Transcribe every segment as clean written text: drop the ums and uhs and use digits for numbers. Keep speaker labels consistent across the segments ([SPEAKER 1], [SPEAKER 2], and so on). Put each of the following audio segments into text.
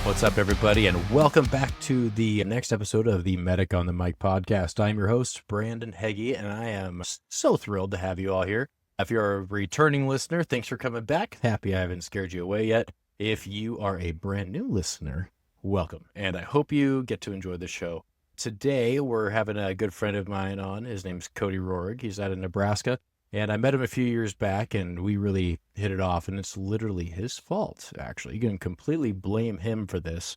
[SPEAKER 1] What's up, everybody, and welcome back to the next episode of the Medic on the Mic podcast. I'm your host, Brandon Heggie, and I am so thrilled to have you all here. If you're a returning listener, thanks for coming back. Happy I haven't scared you away yet. If you are a brand new listener, welcome, and I hope you get to enjoy the show. Today, we're having a good friend of mine on. His name's Cody Rohrig. He's out of Nebraska. And I met him a few years back, and we really hit it off, and it's literally his fault, actually. You can completely blame him for this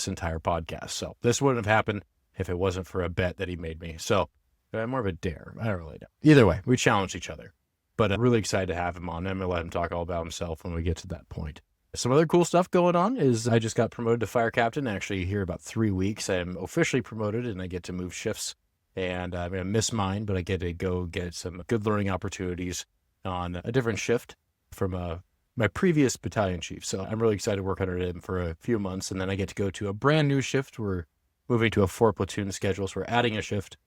[SPEAKER 1] entire podcast. So this wouldn't have happened if it wasn't for a bet that he made me. So more of a dare. I don't really know. Either way, we challenged each other. But I'm really excited to have him on. I'm going to let him talk all about himself when we get to that point. Some other cool stuff going on is I just got promoted to fire captain. Actually, here about 3 weeks. I am officially promoted, and I get to move shifts. And I'm going to miss mine, but I get to go get some good learning opportunities on a different shift from my previous battalion chief. So I'm really excited to work under him for a few months. And then I get to go to a brand new shift. We're moving to a 4-platoon schedule. So we're adding a shift,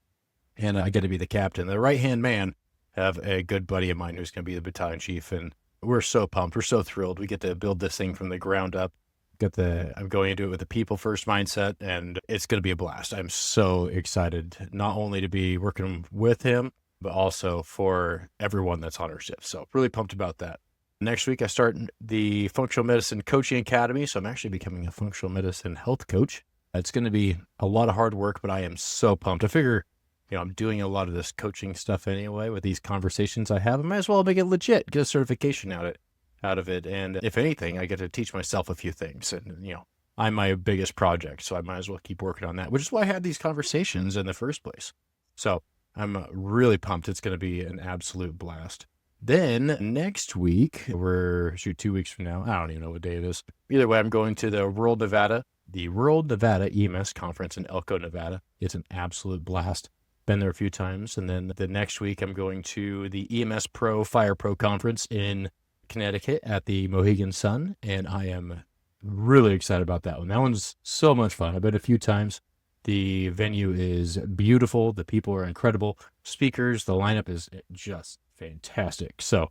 [SPEAKER 1] and I get to be the captain. The right-hand man, I have a good buddy of mine who's going to be the battalion chief. And we're so pumped. We're so thrilled. We get to build this thing from the ground up. I'm going into it with a people first mindset, and it's going to be a blast. I'm so excited, not only to be working with him, but also for everyone that's on our shift. So really pumped about that. Next week, I start the Functional Medicine Coaching Academy. So I'm actually becoming a functional medicine health coach. It's going to be a lot of hard work, but I am so pumped. I figure, I'm doing a lot of this coaching stuff anyway with these conversations I have. I might as well make it legit, get a certification out of it. And if anything, I get to teach myself a few things. And, I'm my biggest project, so I might as well keep working on that, which is why I had these conversations in the first place. So I'm really pumped. It's going to be an absolute blast. Then next week, 2 weeks from now, I don't even know what day it is. Either way, I'm going to the World Nevada EMS conference in Elko, Nevada. It's an absolute blast. Been there a few times. And then the next week, I'm going to the EMS Fire Pro conference in Connecticut at the Mohegan Sun, and I am really excited about that one. That one's so much fun. I've been a few times. The venue is beautiful. The people are incredible. Speakers, the lineup is just fantastic. So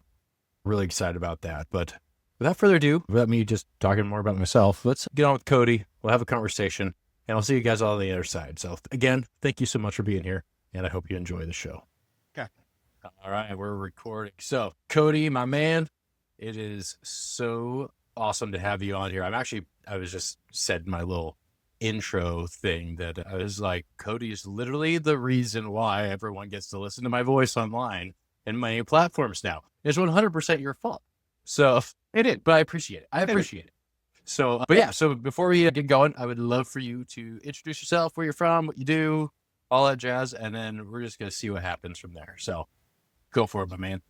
[SPEAKER 1] really excited about that. But without further ado, without me just talking more about myself, let's get on with Cody. We'll have a conversation, and I'll see you guys all on the other side. So again, thank you so much for being here, and I hope you enjoy the show.
[SPEAKER 2] Okay.
[SPEAKER 1] All right, we're recording. So Cody, my man, it is so awesome to have you on here. I was just said my little intro thing that I was like, Cody is literally the reason why everyone gets to listen to my voice online and many platforms now. It's 100% your fault. So it is, but I appreciate it. So, so before we get going, I would love for you to introduce yourself, where you're from, what you do, all that jazz. And then we're just going to see what happens from there. So go for it, my man.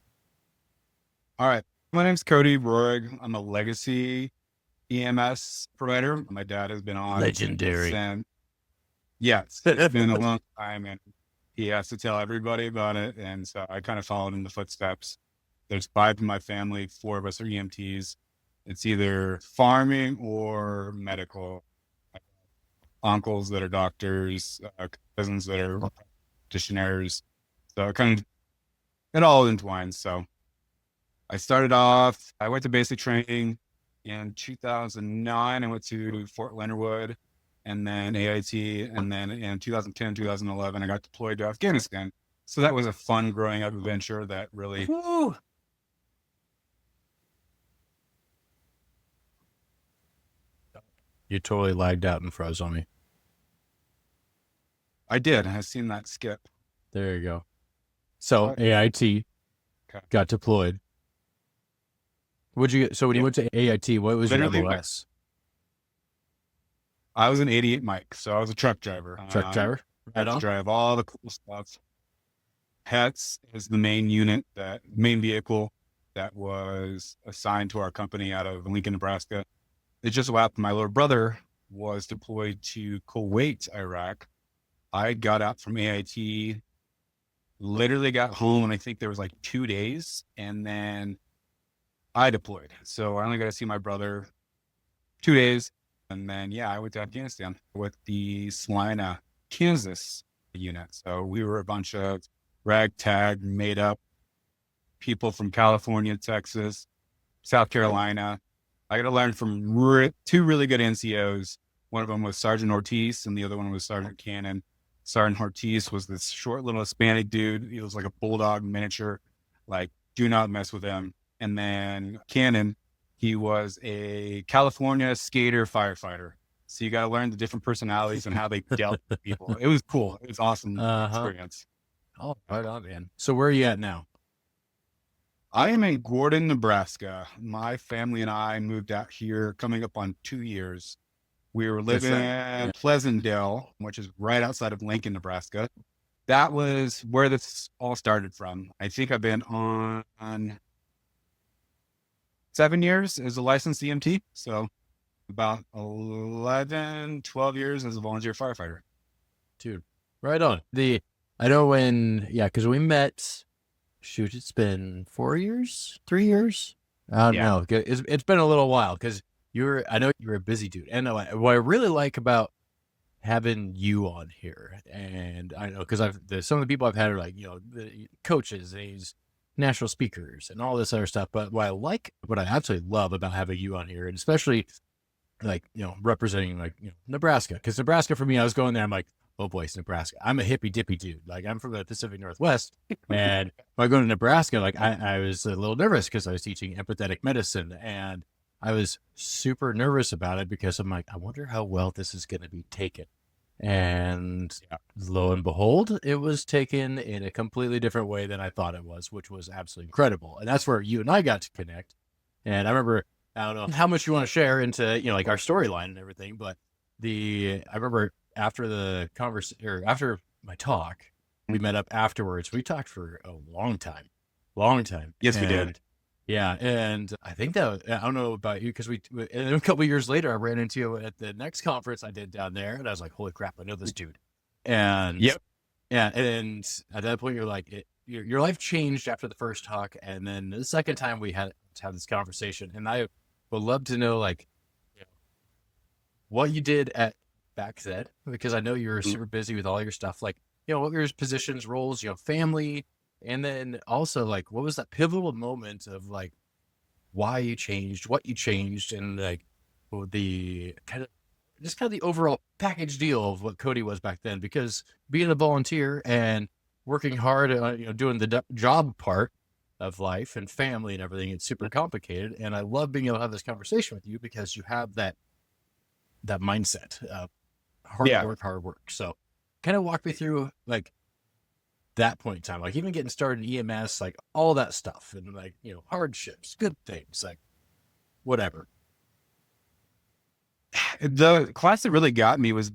[SPEAKER 2] All right. My name's Cody Rohrig. I'm a legacy EMS provider. My dad has been on.
[SPEAKER 1] Legendary.
[SPEAKER 2] Yes, it's been a long time, and he has to tell everybody about it. And so I kind of followed in the footsteps. There's 5 in my family. 4 of us are EMTs. It's either farming or medical. Uncles that are doctors, cousins that are practitioners. So it all entwines. So I started off, I went to basic training in 2009. I went to Fort Leonard Wood and then AIT. And then in 2010, 2011, I got deployed to Afghanistan. So that was a fun growing up adventure that really...
[SPEAKER 1] Woo! You totally lagged out and froze on me.
[SPEAKER 2] I did. I've seen that skip.
[SPEAKER 1] There you go. So AIT got deployed. When you went to AIT, what was your MOS?
[SPEAKER 2] I was an 88 Mike, so I was a truck driver.
[SPEAKER 1] Right on.
[SPEAKER 2] Drive all the cool stuff. HETS is the main vehicle that was assigned to our company out of Lincoln, Nebraska. It just so happened my little brother was deployed to Kuwait, Iraq. I got out from AIT, literally got home, and I think there was like 2 days, and then I deployed. So I only got to see my brother 2 days. And then, I went to Afghanistan with the Salina, Kansas unit. So we were a bunch of ragtag, made up people from California, Texas, South Carolina, I got to learn from two really good NCOs. One of them was Sergeant Ortiz, and the other one was Sergeant Cannon. Sergeant Ortiz was this short little Hispanic dude. He was like a bulldog miniature. Like, do not mess with him. And then Cannon, he was a California skater firefighter. So you got to learn the different personalities and how they dealt with people. It was cool. It was awesome experience.
[SPEAKER 1] Oh, right on, man. So where are you at now?
[SPEAKER 2] I am in Gordon, Nebraska. My family and I moved out here coming up on 2 years. We were living in Pleasantdale, which is right outside of Lincoln, Nebraska. That was where this all started from. I think I've been on 7 years as a licensed EMT. So about 11, 12 years as a volunteer firefighter.
[SPEAKER 1] Dude, right on. Because we met, shoot, it's been 4 years, 3 years. I don't know. It's been a little while because I know you're a busy dude. And what I really like about having you on here, and I know because some of the people I've had are like, the coaches, these national speakers and all this other stuff. But what I absolutely love about having you on here, and especially representing Nebraska, because Nebraska for me, I was going there, I'm like, oh boy, it's Nebraska. I'm a hippy dippy dude. Like, I'm from the Pacific Northwest, and when I go to Nebraska, like I was a little nervous because I was teaching empathetic medicine, and I was super nervous about it because I'm like, I wonder how well this is going to be taken. And lo and behold, it was taken in a completely different way than I thought it was, which was absolutely incredible. And that's where you and I got to connect. And I remember, I don't know how much you want to share into, like our storyline and everything, but I remember after the after my talk, we met up afterwards. We talked for a long time.
[SPEAKER 2] Yes, we did.
[SPEAKER 1] Yeah. And I think that, I don't know about you, because and a couple of years later, I ran into you at the next conference I did down there, and I was like, holy crap, I know this dude. And yeah. And at that point, you're like, your life changed after the first talk. And then the second time we had to have this conversation, and I would love to know what you did back then, because I know you were super busy with all your stuff. Like, what were your positions, roles, family, and then also what was that pivotal moment of why you changed, what you changed, and the kind of the overall package deal of what Cody was back then, because being a volunteer and working hard, doing the job part of life and family and everything, it's super complicated. And I love being able to have this conversation with you because you have that mindset of hard work. So kind of walk me through that point in time, even getting started in EMS, all that stuff, and hardships, good things, whatever.
[SPEAKER 2] The class that really got me was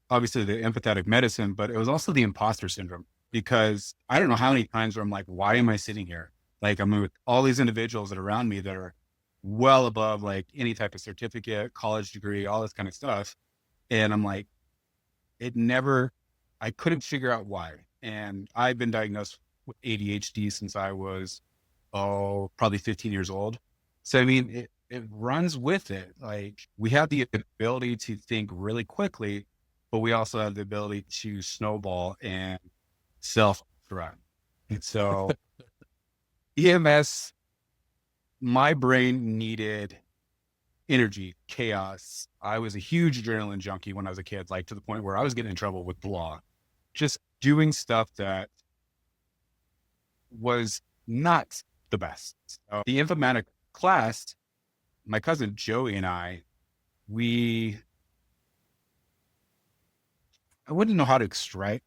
[SPEAKER 2] obviously the empathetic medicine, but it was also the imposter syndrome, because I don't know how many times where I'm like, why am I sitting here? I'm with all these individuals that are around me that are well above any type of certificate, college degree, all this kind of stuff. And I'm like, I couldn't figure out why. And I've been diagnosed with ADHD since I was, probably 15 years old. So, I mean, it runs with it. We have the ability to think really quickly, but we also have the ability to snowball and self-destruct. And so EMS, my brain needed energy, chaos. I was a huge adrenaline junkie when I was a kid, to the point where I was getting in trouble with the law, just doing stuff that was not the best. So the informatic class, my cousin Joey and I wouldn't know how to describe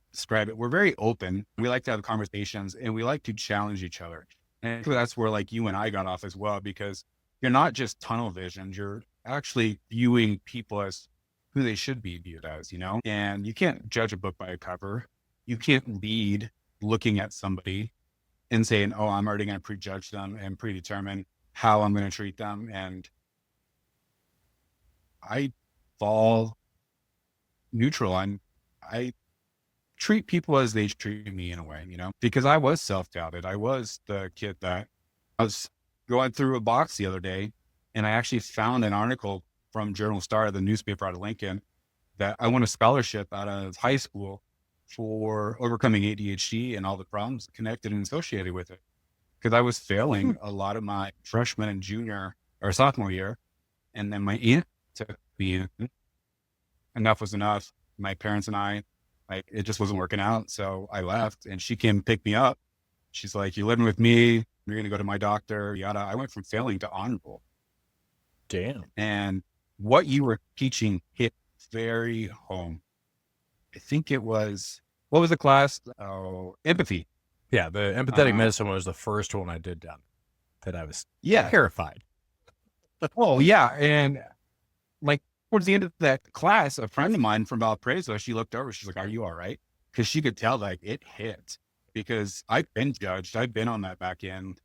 [SPEAKER 2] it. We're very open. We like to have conversations, and we like to challenge each other. And that's where you and I got off as well, because you're not just tunnel vision. You're actually viewing people as who they should be viewed as, and you can't judge a book by a cover. You can't lead looking at somebody and saying, oh, I'm already going to prejudge them and predetermine how I'm going to treat them. And I fall neutral. I treat people as they treat me in a way, because I was self-doubted. I was the kid that I was going through a box the other day, and I actually found an article from Journal Star, the newspaper out of Lincoln, that I won a scholarship out of high school for overcoming ADHD and all the problems connected and associated with it. Because I was failing a lot of my freshman and junior or sophomore year. And then my aunt took me in. Enough was enough. My parents and I, like, it just wasn't working out. So I left, and she came pick me up. She's like, "You're living with me. You're going to go to my doctor, yada." I went from failing to honorable.
[SPEAKER 1] Damn.
[SPEAKER 2] And what you were teaching hit very home. I think it was, what was the class? Oh, empathy.
[SPEAKER 1] Yeah, the empathetic medicine was the first one I did down that I was terrified.
[SPEAKER 2] Oh, yeah. And like towards the end of that class, a friend of mine from Valparaiso, she looked over, she's like, "Are you all right?" Because she could tell like it hit, because I've been judged. I've been on that back end,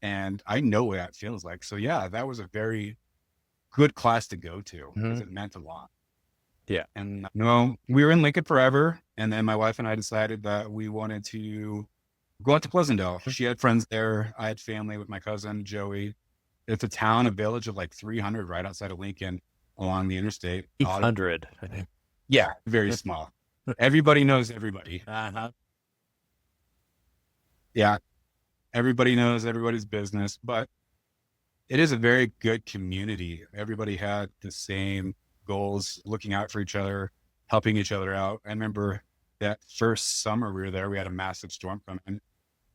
[SPEAKER 2] and I know what that feels like. So yeah, that was a very good class to go to because it meant a lot.
[SPEAKER 1] Yeah.
[SPEAKER 2] And no, we were in Lincoln forever. And then my wife and I decided that we wanted to go out to Pleasantdale. She had friends there. I had family with my cousin, Joey. It's a town, a village of like 300 right outside of Lincoln along the interstate.
[SPEAKER 1] 800, I think.
[SPEAKER 2] Yeah, very small. Everybody knows everybody.
[SPEAKER 1] Uh-huh.
[SPEAKER 2] Yeah, everybody knows everybody's business, but it is a very good community. Everybody had the same goals, looking out for each other, helping each other out. I remember that first summer we were there, we had a massive storm come in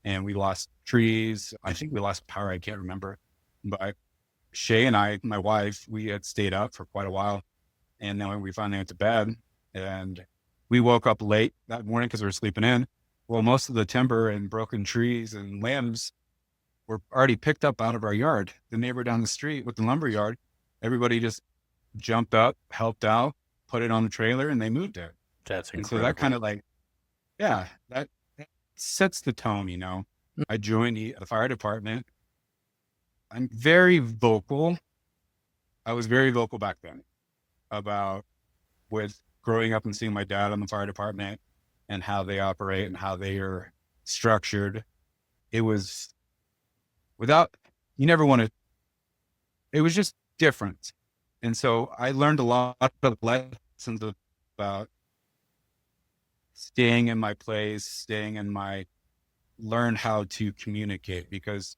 [SPEAKER 2] and we lost trees. I think we lost power. I can't remember. But Shay and I, my wife, we had stayed up for quite a while. And then when we finally went to bed, and we woke up late that morning because we were sleeping in. Well, most of the timber and broken trees and limbs were already picked up out of our yard. The neighbor down the street with the lumber yard, everybody just jumped up, helped out, put it on the trailer, and they moved it.
[SPEAKER 1] That's incredible.
[SPEAKER 2] And so that kind of like, yeah, that sets the tone, you know. I joined the fire department. I'm very vocal. I was very vocal back then about with growing up and seeing my dad on the fire department and how they operate and how they are structured. It was you never want to, it was just different. And so I learned a lot of lessons about staying in my place, learn how to communicate, because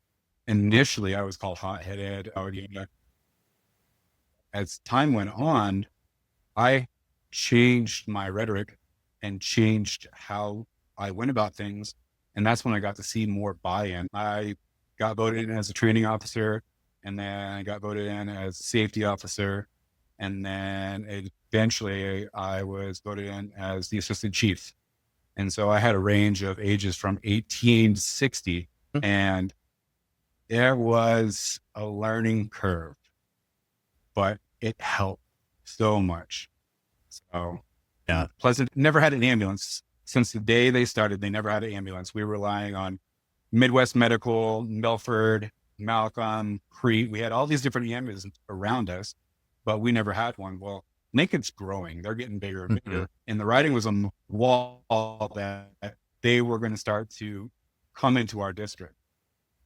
[SPEAKER 2] initially I was called hot-headed. As time went on, I changed my rhetoric and changed how I went about things. And that's when I got to see more buy-in. I got voted in as a training officer, and then I got voted in as safety officer. And then eventually I was voted in as the assistant chief. And so I had a range of ages from 18 to 60. And there was a learning curve, but it helped so much. So yeah, Pleasant never had an ambulance. Since the day they started, they never had an ambulance. We were relying on Midwest Medical, Milford, Malcolm, Crete. We had all these different EMS around us, but we never had one. Well, Lincoln's growing. They're getting bigger and bigger. And the writing was on the wall that they were going to start to come into our district.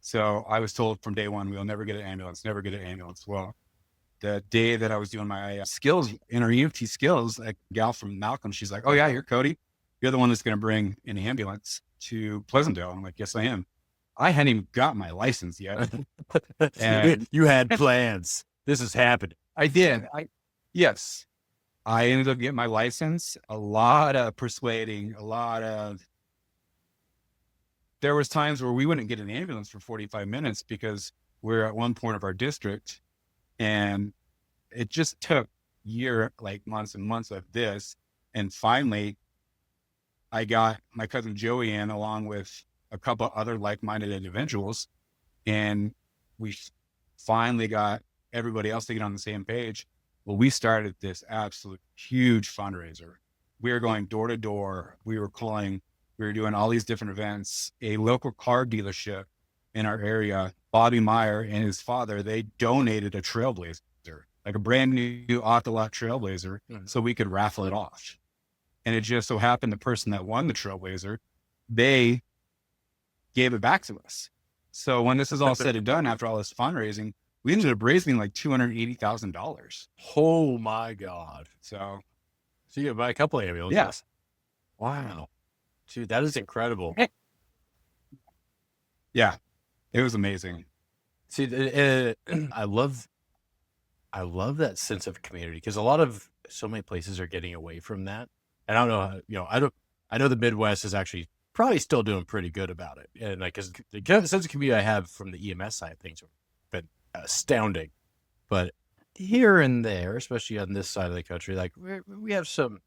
[SPEAKER 2] So I was told from day one, we'll never get an ambulance, never get an ambulance. Well, the day that I was doing my skills in our EMT skills, a gal from Malcolm, she's like, "Oh yeah, you're Cody. You're the one that's going to bring an ambulance to Pleasantdale." I'm like, "Yes, I am." I hadn't even got my license yet.
[SPEAKER 1] And you had plans. This is happening.
[SPEAKER 2] I did. Yes. I ended up getting my license. A lot of persuading, there was times where we wouldn't get an ambulance for 45 minutes because we're at one point of our district, and it just took months and months of this. And finally I got my cousin Joey in along with a couple other like-minded individuals. And we finally got everybody else to get on the same page. Well, we started this absolute huge fundraiser. We were going door to door. We were doing all these different events. A local car dealership in our area, Bobby Meyer and his father, they donated a Trailblazer, like a brand new off-the-lot Trailblazer, so we could raffle it off. And it just so happened the person that won the Trailblazer, they gave it back to us. So when this is all said and done, after all this fundraising, we ended up raising like $280,000.
[SPEAKER 1] Oh my God.
[SPEAKER 2] So
[SPEAKER 1] you could buy a couple of ambulances.
[SPEAKER 2] Yes.
[SPEAKER 1] Wow. Dude, that is incredible.
[SPEAKER 2] Yeah, it was amazing.
[SPEAKER 1] See, I love I love that sense of community because so many places are getting away from that. And I don't know, I know the Midwest is actually probably still doing pretty good about it. And like, cause the sense of community I have from the EMS side of things have been astounding. But here and there, especially on this side of the country, like we have some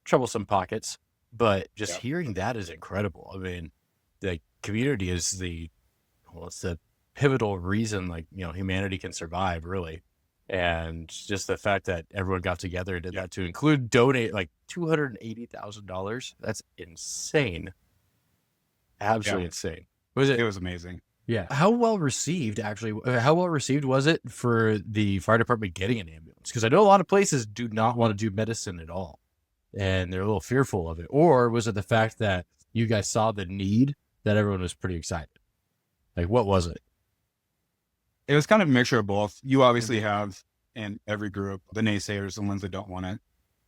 [SPEAKER 1] troublesome pockets, but just hearing that is incredible. I mean, the community is it's the pivotal reason, like, humanity can survive, really. And just the fact that everyone got together and did that to include donate like $280,000. That's insane. Absolutely insane.
[SPEAKER 2] It was amazing.
[SPEAKER 1] Yeah. How well received was it for the fire department getting an ambulance? Because I know a lot of places do not want to do medicine at all, and they're a little fearful of it. Or was it the fact that you guys saw the need that everyone was pretty excited? Like, what was it?
[SPEAKER 2] It was kind of a mixture of both. You obviously have in every group, the naysayers, the ones that don't want it,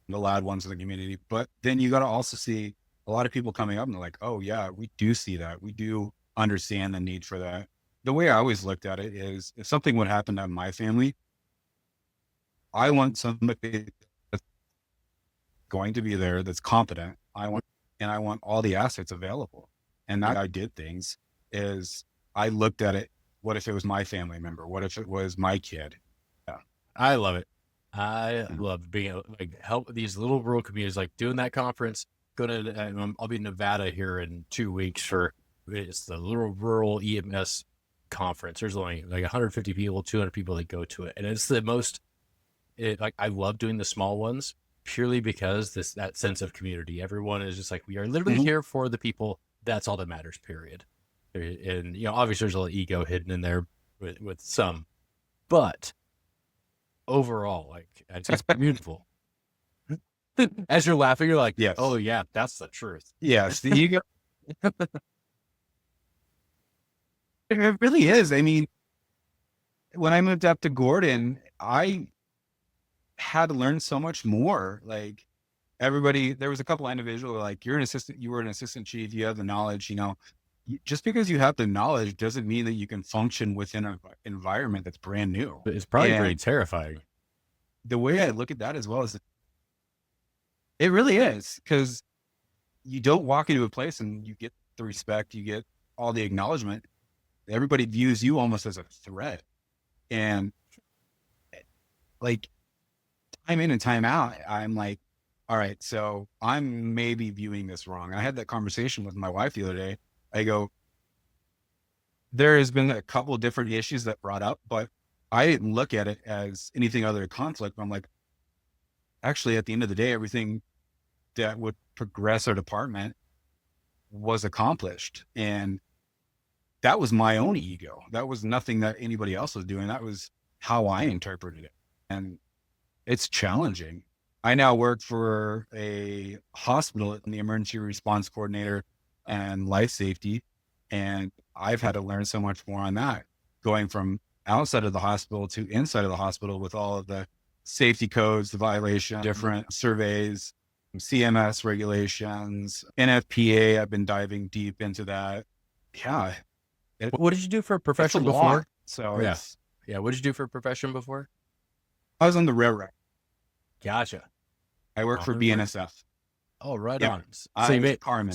[SPEAKER 2] the loud ones in the community. But then you got to also see a lot of people coming up and they're like, oh yeah, we do see that. We do understand the need for that. The way I always looked at it is if something would happen to my family, I want somebody that's going to be there, that's competent. I want all the assets available. And that I did things is I looked at it. What if it was my family member? What if it was my kid? Yeah.
[SPEAKER 1] I love it. I love being able to help these little rural communities, like doing that conference. I'll be in Nevada here in 2 weeks it's the little rural EMS conference. There's only like 150 people, 200 people that go to it. And it's the most, I love doing the small ones purely because that sense of community. Everyone is just like, we are literally here for the people. That's all that matters, period. And, obviously there's a little ego hidden in there with some, but overall, it's just beautiful. As you're laughing, you're like,
[SPEAKER 2] yes.
[SPEAKER 1] Oh yeah, that's the truth.
[SPEAKER 2] Yes. The ego. It really is. I mean, when I moved up to Gordon, I had to learn so much more. Like there was a couple of individuals like, you were an assistant chief, you have the knowledge, just because you have the knowledge doesn't mean that you can function within an environment that's brand new.
[SPEAKER 1] It's probably pretty terrifying.
[SPEAKER 2] The way I look at that as well is it really is, because you don't walk into a place and you get the respect, you get all the acknowledgement. Everybody views you almost as a threat. And like time in and time out, I'm like, all right, so I'm maybe viewing this wrong. I had that conversation with my wife the other day. I go, there has been a couple of different issues that brought up, but I didn't look at it as anything other than conflict. I'm like, actually, at the end of the day, everything that would progress our department was accomplished. And that was my own ego. That was nothing that anybody else was doing. That was how I interpreted it. And it's challenging. I now work for a hospital in the emergency response coordinator and life safety. And I've had to learn so much more on that, going from outside of the hospital to inside of the hospital with all of the safety codes, the violation, different surveys, CMS regulations, NFPA. I've been diving deep into that. Yeah.
[SPEAKER 1] What did you do for a profession before?
[SPEAKER 2] So
[SPEAKER 1] what did you do for a profession before?
[SPEAKER 2] I was on the railroad.
[SPEAKER 1] Gotcha.
[SPEAKER 2] I work for BNSF.
[SPEAKER 1] Oh, right on.
[SPEAKER 2] So you made Carmen.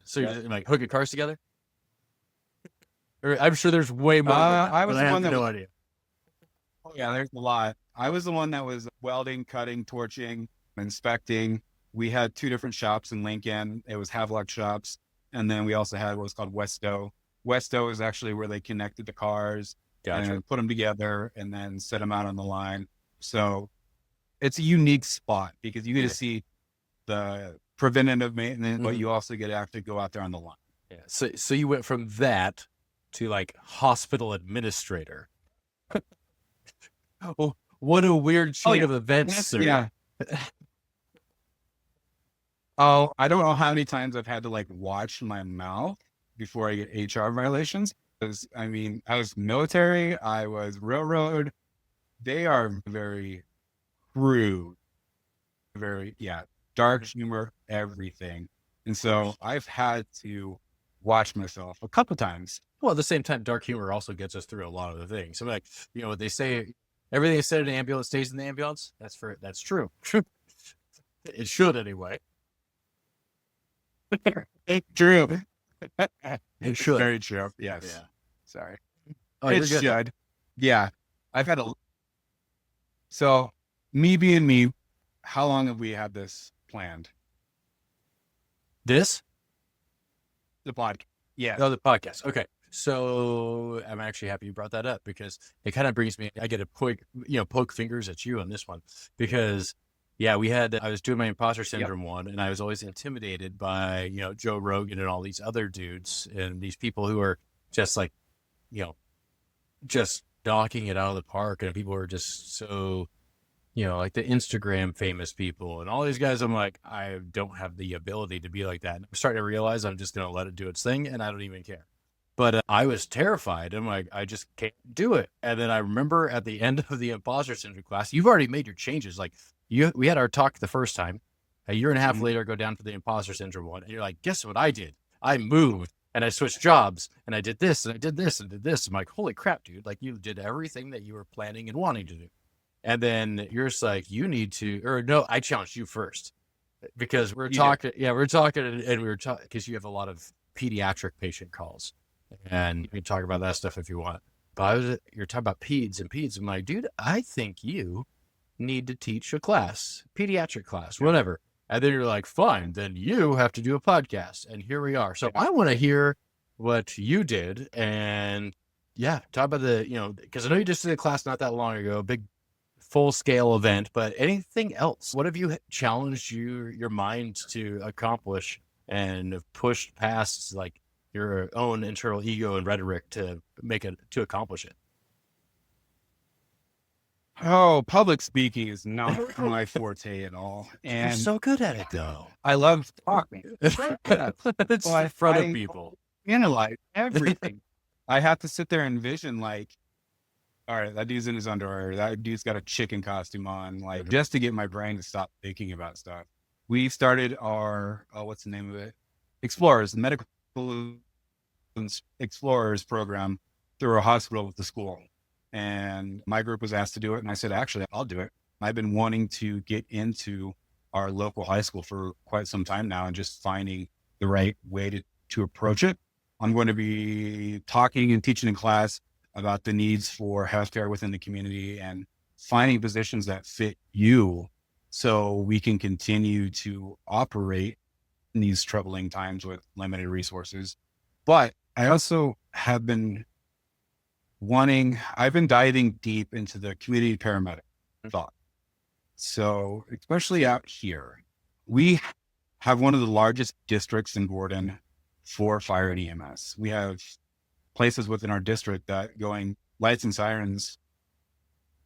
[SPEAKER 1] So you're like hooking cars together? I'm sure there's way more.
[SPEAKER 2] I was the one that
[SPEAKER 1] no idea.
[SPEAKER 2] Oh yeah, there's a lot. I was the one that was welding, cutting, torching, inspecting. We had 2 different shops in Lincoln. It was Havelock shops. And then we also had what was called Westo. Westo is actually where they connected the cars and put them together and then set them out on the line. So it's a unique spot because you get to see the preventative maintenance, but you also get to actually go out there on the line.
[SPEAKER 1] Yeah. So you went from that to like hospital administrator. Oh, what a weird chain of events, sir.
[SPEAKER 2] Yeah. Oh, I don't know how many times I've had to like watch my mouth before I get HR violations. Because I mean, I was military, I was railroad. They are very crude, very, dark humor, everything. And so I've had to watch myself a couple times.
[SPEAKER 1] Well, at the same time, dark humor also gets us through a lot of the things. So like, they say Everything is said in the ambulance stays in the ambulance. That's true. It should anyway.
[SPEAKER 2] It's true.
[SPEAKER 1] It should.
[SPEAKER 2] Very true. Yes.
[SPEAKER 1] Yeah.
[SPEAKER 2] Sorry.
[SPEAKER 1] Oh,
[SPEAKER 2] It
[SPEAKER 1] you're good.
[SPEAKER 2] should. Yeah. So me being me, how long have we had this planned?
[SPEAKER 1] This?
[SPEAKER 2] The podcast. Yeah.
[SPEAKER 1] Oh, the podcast. Okay. So I'm actually happy you brought that up because it kind of brings me, I get to poke fingers at you on this one because I was doing my imposter syndrome one and I was always intimidated by, Joe Rogan and all these other dudes and these people who are just like, just knocking it out of the park. And people are just so, like the Instagram famous people and all these guys. I'm like, I don't have the ability to be like that. And I'm starting to realize I'm just going to let it do its thing and I don't even care. But I was terrified. I'm like, I just can't do it. And then I remember at the end of the imposter syndrome class, you've already made your changes. Like we had our talk the first time. A year and a half later, go down for the imposter syndrome one. And you're like, guess what I did? I moved and I switched jobs and I did this and I did this and did this. I'm like, holy crap, dude. Like you did everything that you were planning and wanting to do. And then you're just like, I challenged you first because we're talking because you have a lot of pediatric patient calls. And you can talk about that stuff if you want. But you're talking about peds. I'm like, dude, I think you need to teach a class, pediatric class, whatever. And then you're like, fine, then you have to do a podcast. And here we are. So I want to hear what you did. And talk about because I know you just did a class not that long ago, a big full-scale event. But anything else? What have you challenged your mind to accomplish and have pushed past like your own internal ego and rhetoric to accomplish it?
[SPEAKER 2] Oh, public speaking is not my forte at all. And
[SPEAKER 1] you're so good at it though.
[SPEAKER 2] I love talking.
[SPEAKER 1] It's in front of people.
[SPEAKER 2] Analyze everything. I have to sit there and envision like, all right, that dude's in his underwear. That dude's got a chicken costume on, like just to get my brain to stop thinking about stuff. We started our, what's the name of it? Explorers, the Medical Explorers program through a hospital with the school. And my group was asked to do it. And I said, actually, I'll do it. I've been wanting to get into our local high school for quite some time now and just finding the right way to approach it. I'm going to be talking and teaching in class about the needs for healthcare within the community and finding positions that fit you so we can continue to operate in these troubling times with limited resources. But I also have been I've been diving deep into the community paramedic thought. So especially out here, we have one of the largest districts in Gordon for fire and EMS. We have places within our district that going lights and sirens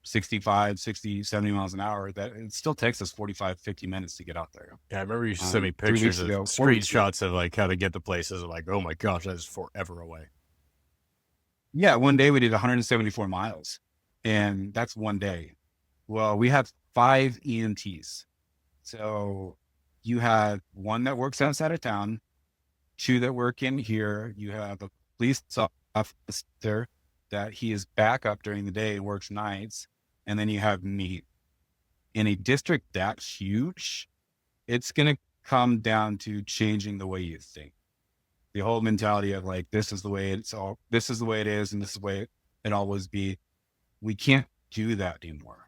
[SPEAKER 2] 65, 60, 70 miles an hour, that it still takes us 45, 50 minutes to get out there.
[SPEAKER 1] Yeah, I remember you sent me pictures of screenshots of like how to get to places. I'm like, oh my gosh, that is forever away.
[SPEAKER 2] Yeah, one day we did 174 miles and that's one day. Well, we have 5 EMTs. So you have one that works outside of town, 2 that work in here. You have a police officer that he is back up during the day and works nights. And then you have me. In a district that huge, it's going to come down to changing the way you think. The whole mentality of like, this is the way it is, and this is the way it always be. We can't do that anymore.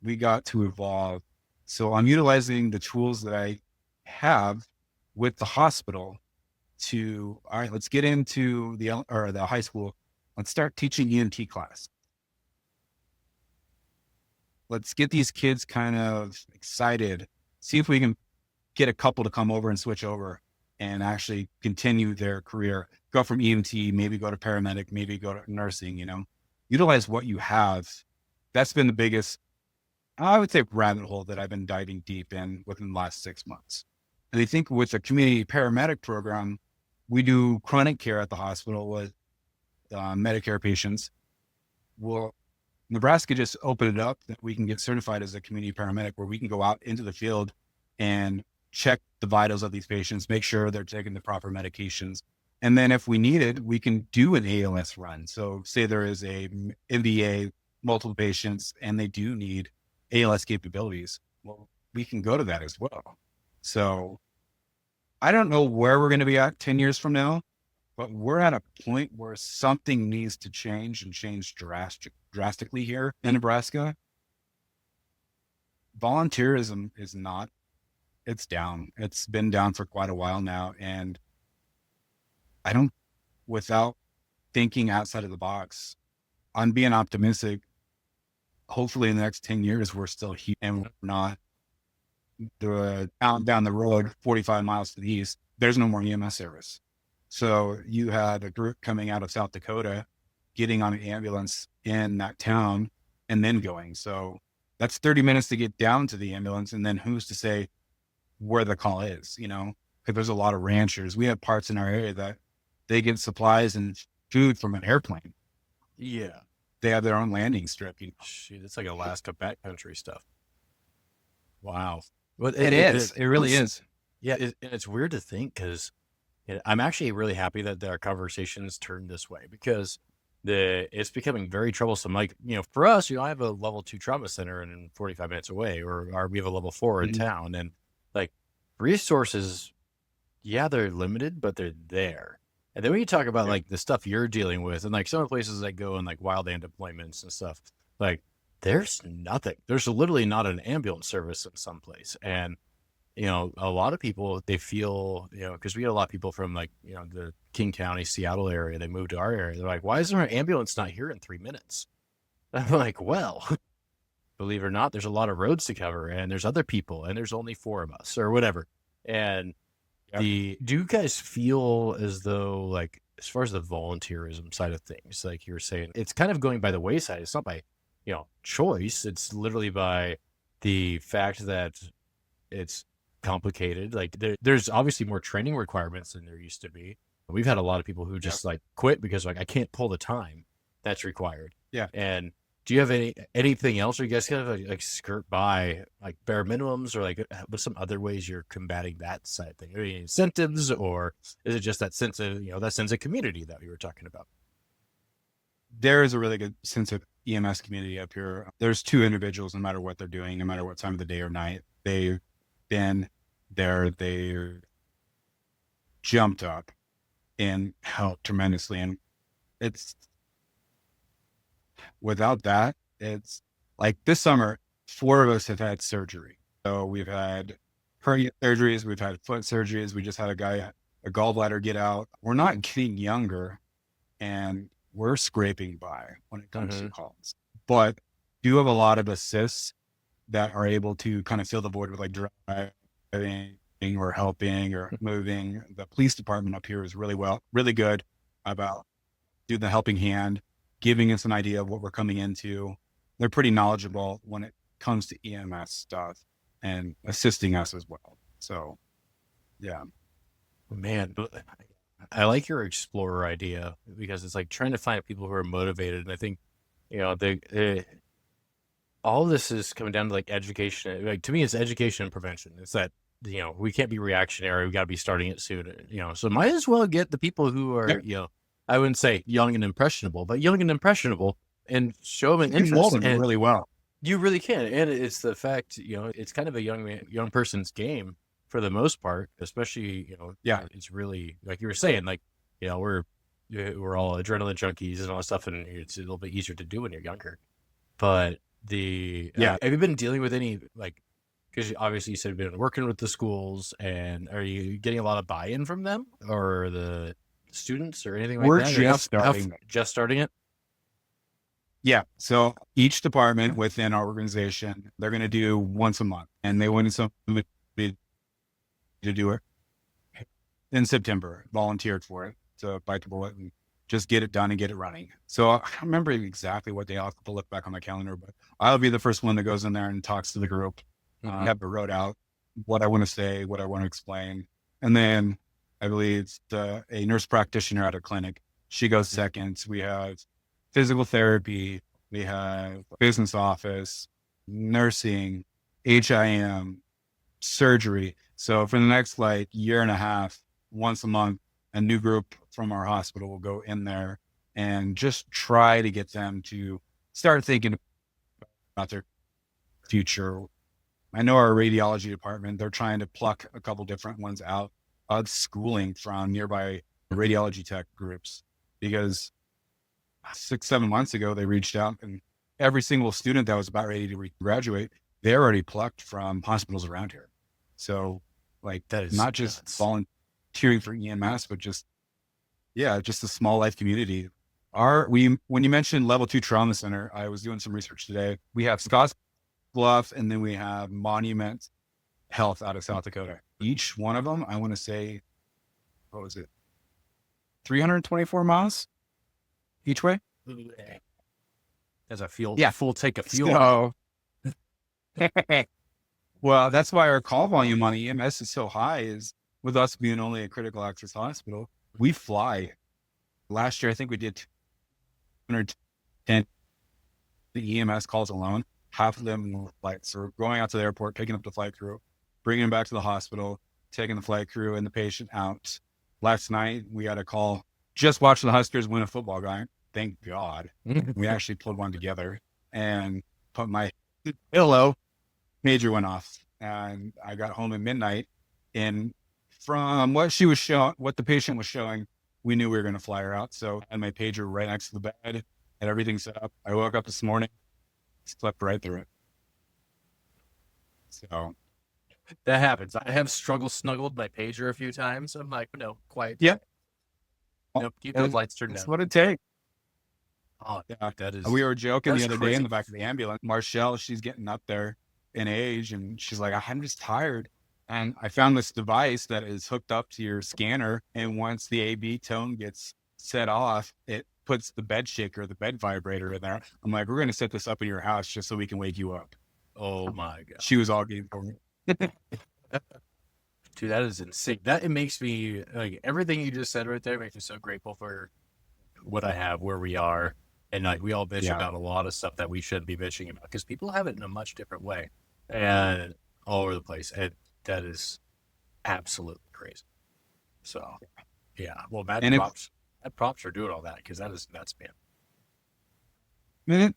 [SPEAKER 2] We got to evolve. So I'm utilizing the tools that I have with the hospital to, all right, let's get into the high school. Let's start teaching EMT class. Let's get these kids kind of excited. See if we can get a couple to come over and switch over and actually continue their career. Go from EMT, maybe go to paramedic, maybe go to nursing, utilize what you have. That's been the biggest, I would say, rabbit hole that I've been diving deep in within the last 6 months. And I think with the community paramedic program, we do chronic care at the hospital with Medicare patients. Well, Nebraska just opened it up that we can get certified as a community paramedic where we can go out into the field and check the vitals of these patients, make sure they're taking the proper medications. And then if we need it, we can do an ALS run. So say there is a MVA multiple patients and they do need ALS capabilities. Well, we can go to that as well. So I don't know where we're going to be at 10 years from now, but we're at a point where something needs to change and change drastically here in Nebraska. Volunteerism is not, it's down. It's been down for quite a while now. And I don't, without thinking outside of the box, I'm being optimistic. Hopefully in the next 10 years, we're still here and we're not down the road, 45 miles to the east. There's no more EMS service. So you had a group coming out of South Dakota, getting on an ambulance in that town and then going. So that's 30 minutes to get down to the ambulance. And then who's to say where the call is, you know, because there's a lot of ranchers. We have parts in our area that they get supplies and food from an airplane.
[SPEAKER 1] Yeah.
[SPEAKER 2] They have their own landing strip. You know?
[SPEAKER 1] Shoot, it's like Alaska backcountry stuff. Wow. Well,
[SPEAKER 2] It is. It really is.
[SPEAKER 1] Yeah. And it's weird to think because I'm actually really happy that our conversations turned this way because it's becoming very troublesome. Like, you know, for us, you know, I have a level 2 trauma center and 45 minutes away, or we have a level 4 in town, and like resources, yeah, they're limited, but they're there. And then when you talk about like the stuff you're dealing with and like some of the places that go in like wildland deployments and stuff, like there's nothing. There's literally not an ambulance service in some place. And, you know, a lot of people, they feel, you know, because we get a lot of people from like, you know, the King County, Seattle area, they moved to our area. They're like, why is there an ambulance not here in 3 minutes? I'm like, well, believe it or not, there's a lot of roads to cover and there's other people and there's only 4 of us or whatever. And do you guys feel as though, like, as far as the volunteerism side of things, like you were saying, it's kind of going by the wayside. It's not by, you know, choice. It's literally by the fact that it's complicated. Like there's obviously more training requirements than there used to be. We've had a lot of people who just like quit because like, I can't pull the time that's required.
[SPEAKER 2] Yeah.
[SPEAKER 1] And do you have anything else, or you guys kind of like skirt by like bare minimums, or like what's some other ways you're combating that side thing? Any incentives, or is it just that sense of, you know, that sense of community that we were talking about?
[SPEAKER 2] There is a really good sense of EMS community up here. There's 2 individuals, no matter what they're doing, no matter what time of the day or night, they've been there, they jumped up and helped tremendously. And it's, without that, it's like this summer, 4 of us have had surgery. So we've had hernia surgeries, we've had foot surgeries. We just had a gallbladder get out. We're not getting younger and we're scraping by when it comes to calls, but do have a lot of assists that are able to kind of fill the void with like driving or helping or moving. The police department up here is really good about doing the helping hand, giving us an idea of what we're coming into. They're pretty knowledgeable when it comes to EMS stuff and assisting us as well. So, yeah.
[SPEAKER 1] Man, I like your explorer idea because it's like trying to find people who are motivated. And I think, you know, all of this is coming down to like education. Like to me, it's education and prevention. It's that, you know, we can't be reactionary. We got to be starting it soon, you know, so might as well get the people who are, you know, I wouldn't say young and impressionable, but young and impressionable, and show them an interest.
[SPEAKER 2] And really well.
[SPEAKER 1] You really can. And it's the fact, you know, it's kind of a young person's game for the most part, especially, you know, it's really like you were saying, like, you know, we're all adrenaline junkies and all that stuff, and it's a little bit easier to do when you're younger. But have you been dealing with any, like, because obviously you said you've been working with the schools, and are you getting a lot of buy-in from them or the students or anything like that?
[SPEAKER 2] We're
[SPEAKER 1] just starting it.
[SPEAKER 2] Yeah. So each department within our organization, they're going to do once a month, and they wanted somebody to do it in September, volunteered for it to bite the bullet and just get it done and get it running. So I don't remember exactly what day. I'll have to look back on my calendar, but I'll be the first one that goes in there and talks to the group. Have it wrote out what I want to say, what I want to explain. And then I believe a nurse practitioner at a clinic, she goes second. We have physical therapy, we have business office, nursing, HIM, surgery. So for the next like year and a half, once a month, a new group from our hospital will go in there and just try to get them to start thinking about their future. I know our radiology department, they're trying to pluck a couple different ones out of schooling from nearby radiology tech groups, because 6-7 months ago, they reached out and every single student that was about ready to graduate, they're already plucked from hospitals around here. So like
[SPEAKER 1] That is
[SPEAKER 2] not just
[SPEAKER 1] nuts.
[SPEAKER 2] volunteering for EMS, but just a small life community. When you mentioned level 2 trauma center, I was doing some research today. We have Scotts Bluff, and then we have Monument Health out of South Dakota. Each one of them, I want to say, what was it? 324 miles each way.
[SPEAKER 1] As a fuel,
[SPEAKER 2] Yeah.
[SPEAKER 1] full take of fuel.
[SPEAKER 2] So, well, that's why our call volume on EMS is so high, is with us being only a critical access hospital, we fly. Last year, I think we did 210 the EMS calls alone. Half of them were flights. So we're going out to the airport, picking up the flight crew, bringing them back to the hospital, taking the flight crew and the patient out. Last night, we had a call, just watching the Huskers win a football game. Thank God. We actually pulled one together and put my pillow. Pager went off, and I got home at midnight. And from what the patient was showing, we knew we were going to fly her out. So I had my pager right next to the bed, had everything set up. I woke up this morning, slept right through it. So
[SPEAKER 1] That happens. I have snuggled my pager a few times. I'm like, no, quiet.
[SPEAKER 2] yeah,
[SPEAKER 1] Nope, keep those lights turned
[SPEAKER 2] that's
[SPEAKER 1] down.
[SPEAKER 2] what it takes.
[SPEAKER 1] Oh,
[SPEAKER 2] Yeah,
[SPEAKER 1] that is.
[SPEAKER 2] we were joking the
[SPEAKER 1] that's
[SPEAKER 2] other day in
[SPEAKER 1] crazy.
[SPEAKER 2] the back of the ambulance. Marshall, she's getting up there in age, and she's like, I'm just tired. And I found this device that is hooked up to your scanner, and once the AB tone gets set off, it puts the bed shaker, the bed vibrator in there. I'm like, we're going to set this up in your house just so we can wake you up.
[SPEAKER 1] Oh my God.
[SPEAKER 2] She was all game for me.
[SPEAKER 1] Dude, that is insane. It makes me, like, everything you just said right there makes me so grateful for what I have, where we are. And like, we all bitch about a lot of stuff that we shouldn't be bitching about, because people have it in a much different way and all over the place. And that is absolutely crazy. So yeah, well, mad props for doing all that, because that is nuts, man.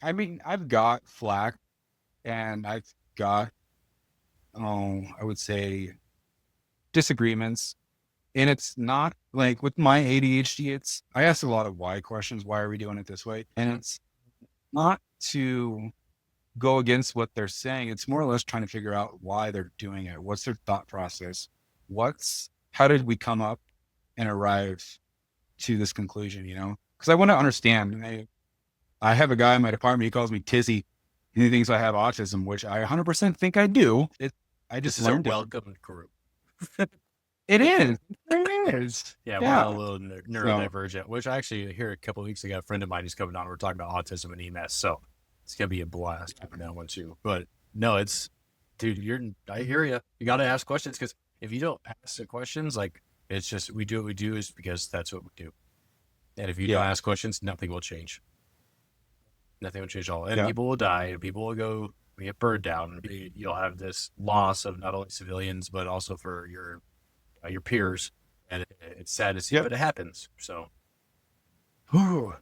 [SPEAKER 2] I mean, I've got flack, and I've got, I would say, disagreements. And it's not like with my ADHD, I ask a lot of why questions. Why are we doing it this way? And it's not to go against what they're saying. It's more or less trying to figure out why they're doing it. What's their thought process? How did we come up and arrive to this conclusion, Because I want to understand. I have a guy in my department, he calls me Tizzy. He thinks I have autism, which I 100% think I do. I just
[SPEAKER 1] This is a
[SPEAKER 2] learned it.
[SPEAKER 1] welcome group.
[SPEAKER 2] It is. It is.
[SPEAKER 1] Yeah, we're all a little neurodivergent, which I actually hear a couple of weeks ago, a friend of mine is coming on. We're talking about autism and EMS. So it's going to be a blast for that one too. But no, dude, I hear you. You got to ask questions, because if you don't ask the questions, like, it's just, we do what we do is because that's what we do. And if you don't ask questions, nothing will change. Nothing will change at all. And people will die, and people will go get burned down. You'll have this loss of not only civilians, but also for your peers. And it's sad to see, but it happens. So, it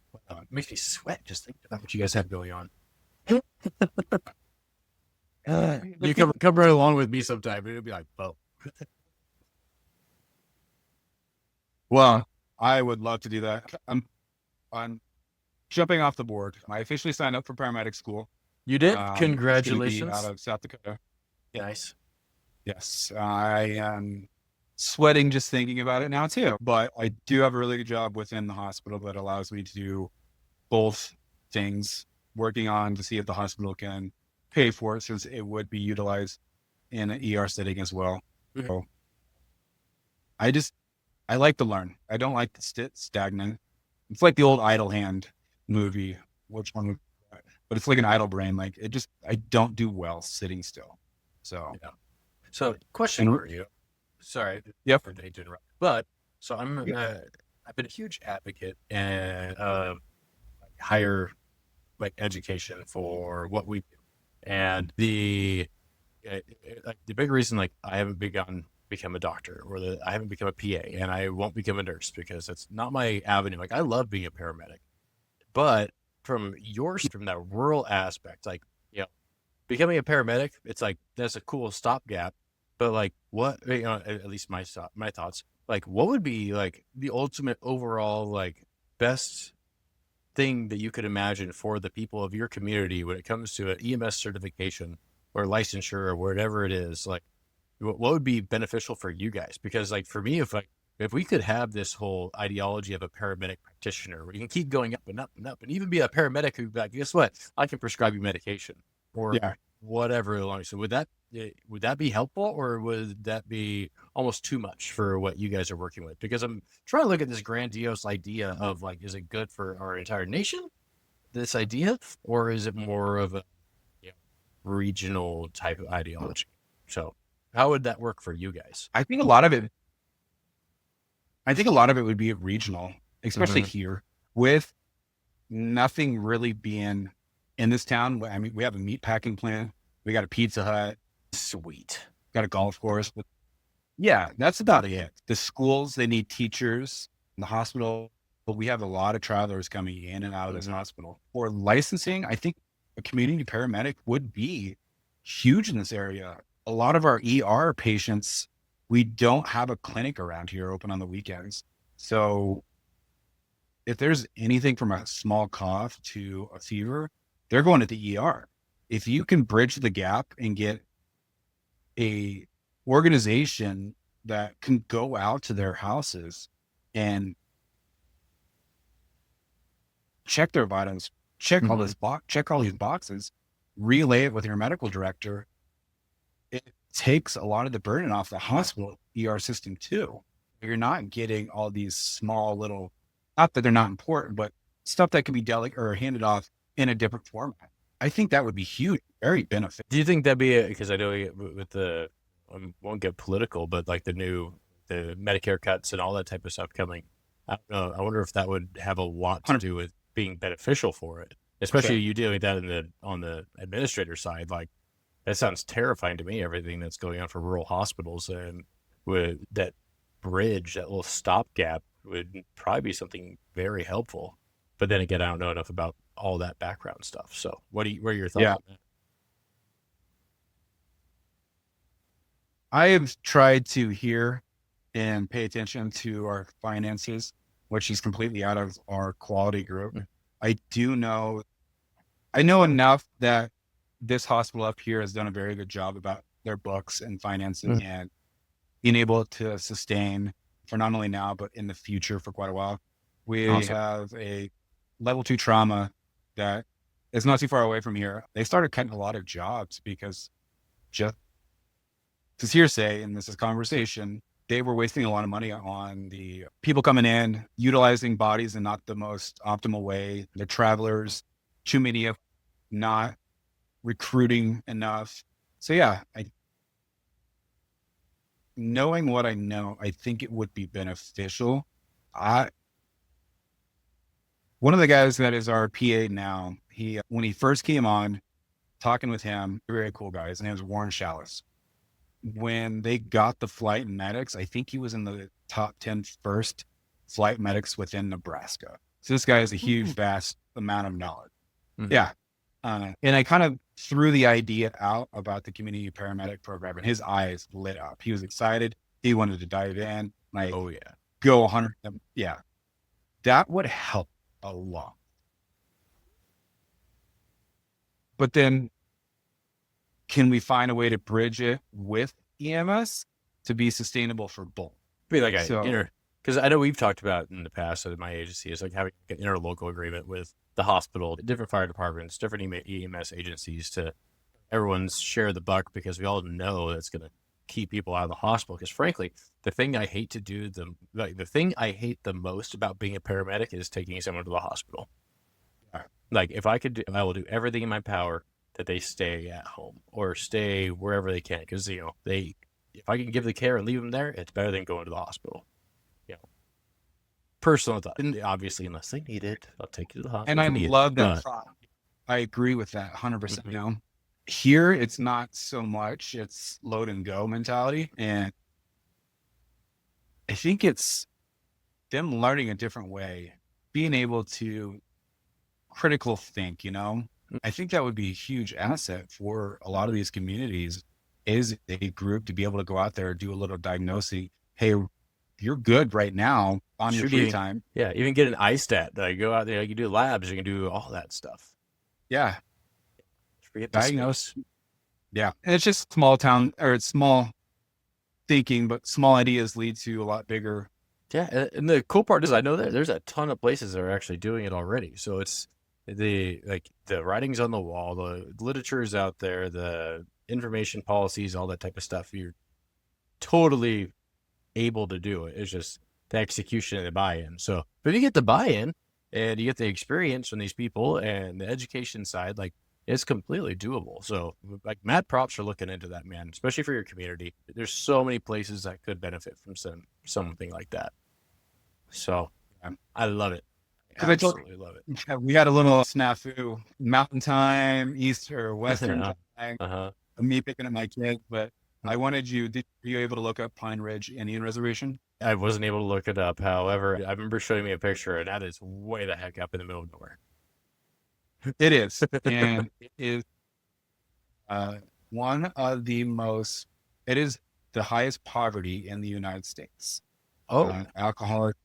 [SPEAKER 1] makes me sweat just thinking about what you guys have going on. You come right along with me sometime. It'll be like, oh.
[SPEAKER 2] Well, I would love to do that. I'm jumping off the board. I officially signed up for paramedic school.
[SPEAKER 1] You did?
[SPEAKER 2] It's
[SPEAKER 1] Congratulations.
[SPEAKER 2] gonna be out of South Dakota.
[SPEAKER 1] Nice.
[SPEAKER 2] Yes, I am sweating just thinking about it now too. But I do have a really good job within the hospital that allows me to do both things, working on to see if the hospital can pay for it, since it would be utilized in an ER setting as well. Mm-hmm. So I like to learn. I don't like to sit stagnant. It's like the old Idle Hand movie. Which one? But it's like an idle brain. Like I don't do well sitting still. So
[SPEAKER 1] yeah. So question for you. Sorry.
[SPEAKER 2] Yep.
[SPEAKER 1] For to interrupt. But so I've been a huge advocate and higher education for what we do, and the big reason I haven't become a doctor, or I haven't become a PA, and I won't become a nurse because it's not my avenue. I love being a paramedic, but from that rural aspect, like, becoming a paramedic, it's like, that's a cool stopgap, but like, what, at least my thoughts, like, what would be like the ultimate overall, like, best thing that you could imagine for the people of your community when it comes to an EMS certification or licensure or whatever it is? Like, what would be beneficial for you guys? Because like for me, if we could have this whole ideology of a paramedic practitioner where you can keep going up and up and up and even be a paramedic who'd be like, guess what? I can prescribe you medication or whatever along. So would that be helpful, or would that be almost too much for what you guys are working with? Because I'm trying to look at this grandiose idea of like, is it good for our entire nation, this idea, or is it more of a regional type of ideology? So how would that work for you guys?
[SPEAKER 2] I think a lot of it would be regional, especially here, with nothing really being in this town. I mean, we have a meat packing plant, we got a Pizza Hut,
[SPEAKER 1] Sweet.
[SPEAKER 2] got a golf course, but yeah, that's about it. The schools, they need teachers. In the hospital, but we have a lot of travelers coming in and out of this hospital. For licensing, I think a community paramedic would be huge in this area. A lot of our ER patients, we don't have a clinic around here open on the weekends. So if there's anything from a small cough to a fever, they're going to the ER. If you can bridge the gap and get a organization that can go out to their houses and check their vitals, check all these boxes, relay it with your medical director, it takes a lot of the burden off the hospital ER system too. You're not getting all these small little, not that they're not important, but stuff that can be delegated or handed off in a different format. I think that would be huge, very beneficial.
[SPEAKER 1] Do you think that'd be because I know with the, won't get political, but like the Medicare cuts and all that type of stuff coming, I don't know. I wonder if that would have a lot to do with being beneficial for it, especially you dealing with that on the administrator side. Like, that sounds terrifying to me, everything that's going on for rural hospitals, and with that bridge, that little stopgap would probably be something very helpful. But then again, I don't know enough about all that background stuff. So what are your thoughts on that?
[SPEAKER 2] I have tried to hear and pay attention to our finances, which is completely out of our quality group. I know enough that this hospital up here has done a very good job about their books and finances and being able to sustain for not only now, but in the future for quite a while. We have a level 2 trauma that is not too far away from here. They started cutting a lot of jobs because just this hearsay, and this is conversation, they were wasting a lot of money on the people coming in, utilizing bodies in not the most optimal way. The travelers, too many of not recruiting enough. So yeah, knowing what I know, I think it would be beneficial. One of the guys that is our PA now, when he first came on, talking with him, very cool guy. His name is Warren Shallis. When they got the flight medics, I think he was in the top 10 first flight medics within Nebraska. So this guy has a huge, vast amount of knowledge. Yeah. And I kind of threw the idea out about the community paramedic program, and his eyes lit up. He was excited. He wanted to dive in. Like, go 100. Yeah. That would help a lot. But then, can we find a way to bridge it with EMS to be sustainable for both?
[SPEAKER 1] Be like because I know we've talked about in the past at my agency is like having an interlocal agreement with the hospital, different fire departments, different EMS agencies, to everyone's share the buck, because we all know that's going to keep people out of the hospital. Because frankly, the thing I hate the most about being a paramedic is taking someone to the hospital. Like, if I could I will do everything in my power that they stay at home or stay wherever they can. Because, if I can give the care and leave them there, it's better than going to the hospital. Personal thought. And obviously, unless they need it, I'll take you to the hospital.
[SPEAKER 2] And I love that thought. I agree with that 100%. Here, it's not so much. It's load and go mentality. And I think it's them learning a different way, being able to critical think, you know? I think that would be a huge asset for a lot of these communities is a group to be able to go out there, do a little diagnosing. Hey, you're good right now on your free time.
[SPEAKER 1] Yeah, even get an ISTAT. Like go out there, you can do labs, you can do all that stuff.
[SPEAKER 2] Yeah.
[SPEAKER 1] Forget
[SPEAKER 2] Diagnose. Yeah. And it's just small town, or it's small thinking, but small ideas lead to a lot bigger.
[SPEAKER 1] Yeah, and the cool part is I know that there's a ton of places that are actually doing it already. So it's the writing's on the wall, the literature is out there, the information policies, all that type of stuff. You're totally able to do it. It's just the execution and the buy-in. So if you get the buy-in and you get the experience from these people and the education side, like it's completely doable. So like mad props for looking into that, man, especially for your community. There's so many places that could benefit from something like that. So I love it. Absolutely love it.
[SPEAKER 2] We had a little snafu, mountain time, East or Western time, me picking up my kids, but I wanted were you able to look up Pine Ridge Indian Reservation?
[SPEAKER 1] I wasn't able to look it up. However, I remember showing me a picture, and that is way the heck up in the middle of nowhere.
[SPEAKER 2] It is. And it is one of the most, it is the highest poverty in the United States.
[SPEAKER 1] Oh.
[SPEAKER 2] Alcoholic,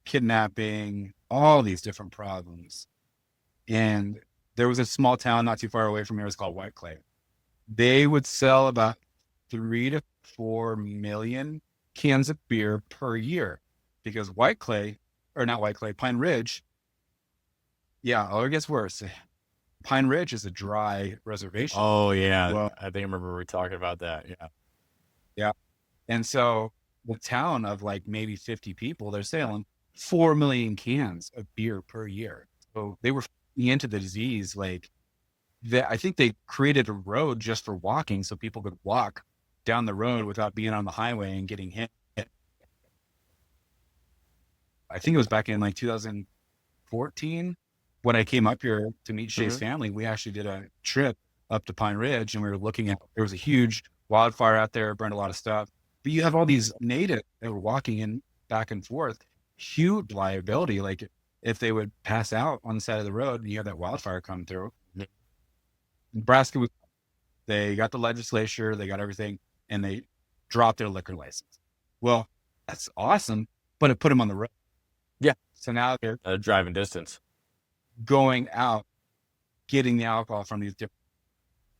[SPEAKER 2] kidnapping, all these different problems. And there was a small town not too far away from here. It's called White Clay. They would sell about 3 to 4 million cans of beer per year because Pine Ridge. Yeah. Oh, it gets worse. Pine Ridge is a dry reservation.
[SPEAKER 1] Oh yeah. Well, I think I remember we talking about that. Yeah.
[SPEAKER 2] Yeah. And so the town of like maybe 50 people, they're selling 4 million cans of beer per year. So they were into the disease. Like I think they created a road just for walking so people could walk down the road without being on the highway and getting hit. I think it was back in like 2014 when I came up here to meet Shay's family. We actually did a trip up to Pine Ridge and we were looking at, there was a huge wildfire out there, burned a lot of stuff. But you have all these natives that were walking in back and forth, huge liability. Like if they would pass out on the side of the road and you have that wildfire come through. Nebraska, they got the legislature, they got everything, and they dropped their liquor license. Well, that's awesome, but it put them on the road.
[SPEAKER 1] Yeah.
[SPEAKER 2] So now they're
[SPEAKER 1] driving distance,
[SPEAKER 2] going out, getting the alcohol from these different.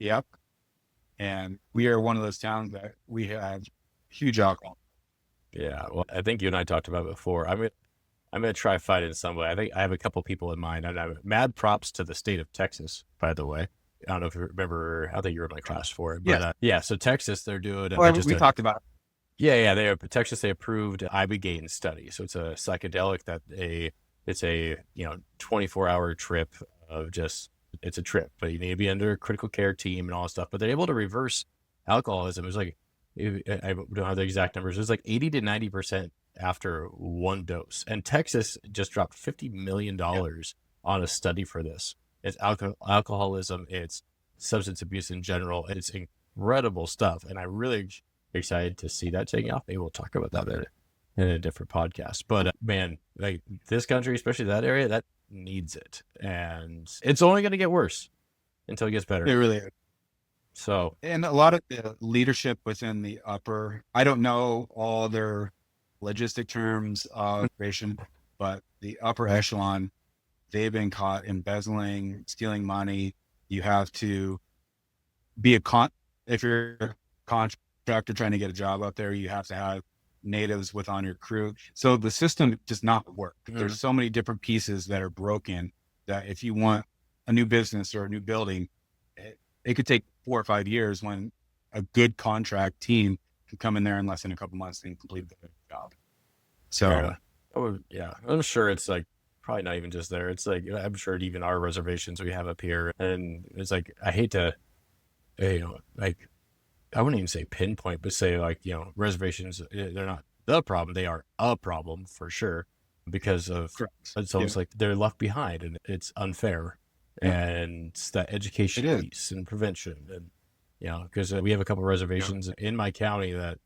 [SPEAKER 2] Yep. And we are one of those towns that we have huge alcohol.
[SPEAKER 1] Yeah. Well, I think you and I talked about it before. I'm going to try fighting somebody. I think I have a couple people in mind. And I'm mad props to the state of Texas, by the way. I don't know if you remember, I think you were in my class for it, but so Texas, they're doing.
[SPEAKER 2] We talked about it.
[SPEAKER 1] Yeah. Texas, they approved ibogaine study. So it's a psychedelic that it's a 24-hour trip of it's a trip, but you need to be under a critical care team and all that stuff. But they're able to reverse alcoholism. It was like, I don't have the exact numbers. It was like 80 to 90% after one dose. And Texas just dropped $50 million on a study for this. It's alcoholism, it's substance abuse in general. It's incredible stuff. And I'm really excited to see that taking off. Maybe we'll talk about that in a different podcast. But man, like this country, especially that area, that needs it. And it's only going to get worse until it gets better.
[SPEAKER 2] It really is.
[SPEAKER 1] So,
[SPEAKER 2] and a lot of the leadership within the upper, I don't know all their logistic terms of operation, but the upper echelon, they've been caught embezzling, stealing money. You have to be if you're a contractor trying to get a job out there, you have to have natives on your crew. So the system does not work. There's so many different pieces that are broken that if you want a new business or a new building, it could take 4 or 5 years when a good contract team can come in there in less than a couple months and complete the job. So,
[SPEAKER 1] I'm sure it's like, probably not even just there. It's like, I'm sure even our reservations we have up here. And it's like, I hate to, like, I wouldn't even say pinpoint, but say like, reservations, they're not the problem. They are a problem for sure because of, it's almost like they're left behind and it's unfair. And it's that education piece and prevention. And, because we have a couple of reservations in my county that,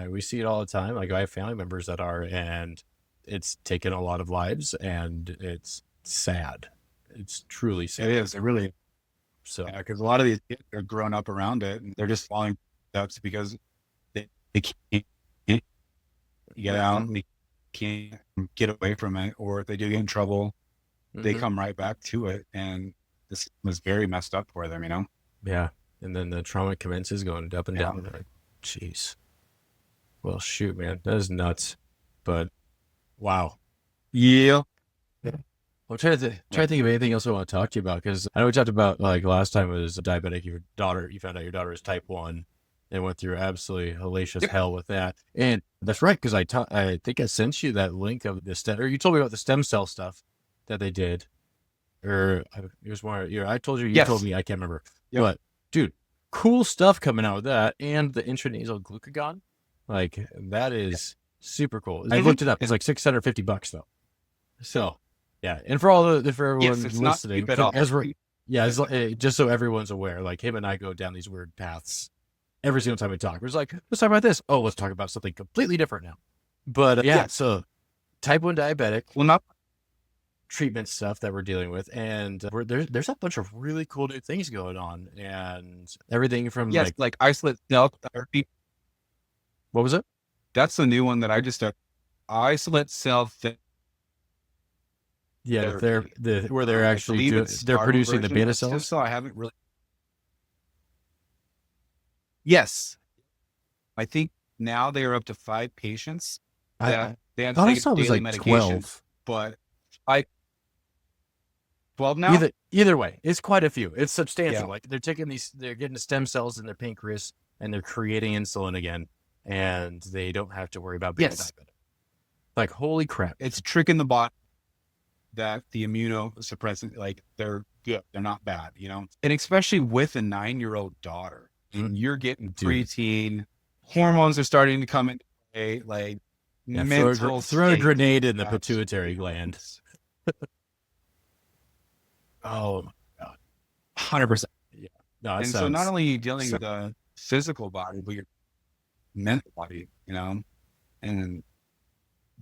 [SPEAKER 1] we see it all the time. Like I have family members that are, and it's taken a lot of lives and it's sad. It's truly sick.
[SPEAKER 2] It is. It really.
[SPEAKER 1] So
[SPEAKER 2] Because a lot of these kids are growing up around it, and they're just following steps because they can't get out, and they can't get away from it, or if they do get in trouble, they come right back to it, and this was very messed up for them, you know?
[SPEAKER 1] Yeah. And then the trauma commences going up and down. Like, jeez. Well, shoot, man. That is nuts. But wow.
[SPEAKER 2] Yeah.
[SPEAKER 1] I'm trying to think of anything else I want to talk to you about, because I know we talked about, like, last time was diabetic. You found out your daughter is type 1 and went through absolutely hellacious hell with that. And that's right, because I think I sent you that link of the or you told me about the stem cell stuff that they did. Or it was more, I told you, told me, I can't remember. Yep. But dude, cool stuff coming out with that, and the intranasal glucagon. Like, that is super cool. I looked it up. It's like $650 though. So yeah, and for everyone listening, just so everyone's aware, like, him and I go down these weird paths every single time we talk. We're just like, let's talk about this. Oh, let's talk about something completely different now. But so type 1 diabetic, not treatment stuff that we're dealing with, and there's a bunch of really cool new things going on, and everything from like
[SPEAKER 2] isolate cell therapy.
[SPEAKER 1] What was it?
[SPEAKER 2] That's the new one that I just started. Isolate cell therapy.
[SPEAKER 1] Yeah, where they're actually they're producing the beta cells.
[SPEAKER 2] So I haven't really. Yes, I think now they are up to 5 patients. They have to take daily medication,
[SPEAKER 1] 12,
[SPEAKER 2] but 12 now.
[SPEAKER 1] Either way, it's quite a few. It's substantial. Like, they're getting the stem cells in their pancreas, and they're creating insulin again, and they don't have to worry about being diabetic. Like, holy crap!
[SPEAKER 2] It's tricking the body that the immunosuppressant, like, they're good, they're not bad, you know. And especially with a 9-year-old daughter, you're getting preteen, hormones are starting to come into play, like mental.
[SPEAKER 1] Throw a grenade in the pituitary gland. Oh my God.
[SPEAKER 2] 100%.
[SPEAKER 1] Yeah. No,
[SPEAKER 2] and so not only are you dealing with the physical body, but your mental body, you know. And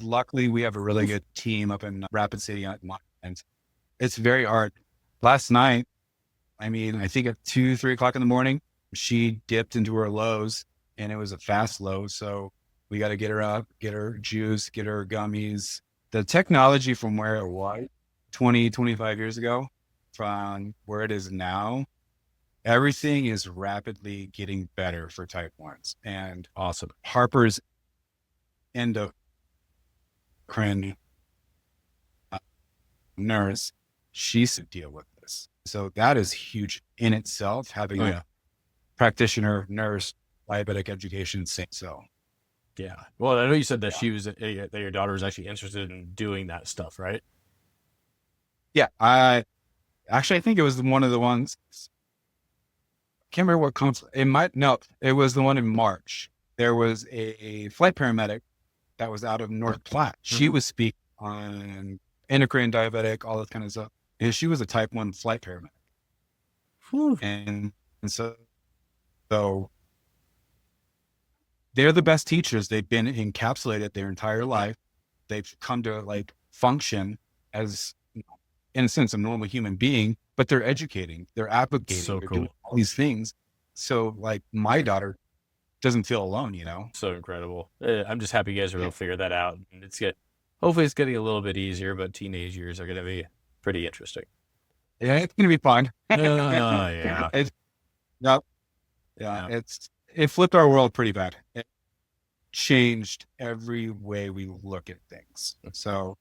[SPEAKER 2] luckily we have a really good team up in Rapid City, and it's very hard. Last night, I think at 2-3 o'clock in the morning, she dipped into her lows, and it was a fast low. So we got to get her up, get her juice, get her gummies. The technology from where it was 20-25 years ago from where it is now, everything is rapidly getting better for type 1s. And
[SPEAKER 1] awesome.
[SPEAKER 2] Harper's endocrine nurse, she's to deal with this. So that is huge in itself, having a practitioner, nurse, diabetic education. So
[SPEAKER 1] yeah. Well, I know you said that that your daughter was actually interested in doing that stuff, right?
[SPEAKER 2] Yeah. I think it was one of the ones. Can't remember what comes. It was the one in March. There was a flight paramedic that was out of North Platte. She was speaking on endocrine, diabetic, all that kind of stuff. And she was a type 1 flight paramedic. And so they're the best teachers. They've been encapsulated their entire life. They've come to, like, function as, in a sense, a normal human being, but they're educating, they're advocating,
[SPEAKER 1] so
[SPEAKER 2] they're
[SPEAKER 1] cool.
[SPEAKER 2] doing all these things. So, like, my daughter doesn't feel alone, you know?
[SPEAKER 1] So incredible. I'm just happy you guys are able to figure that out. And hopefully it's getting a little bit easier, but teenage years are going to be pretty interesting.
[SPEAKER 2] Yeah, it's going to be fun.
[SPEAKER 1] Yeah.
[SPEAKER 2] It flipped our world pretty bad. It changed every way we look at things. So,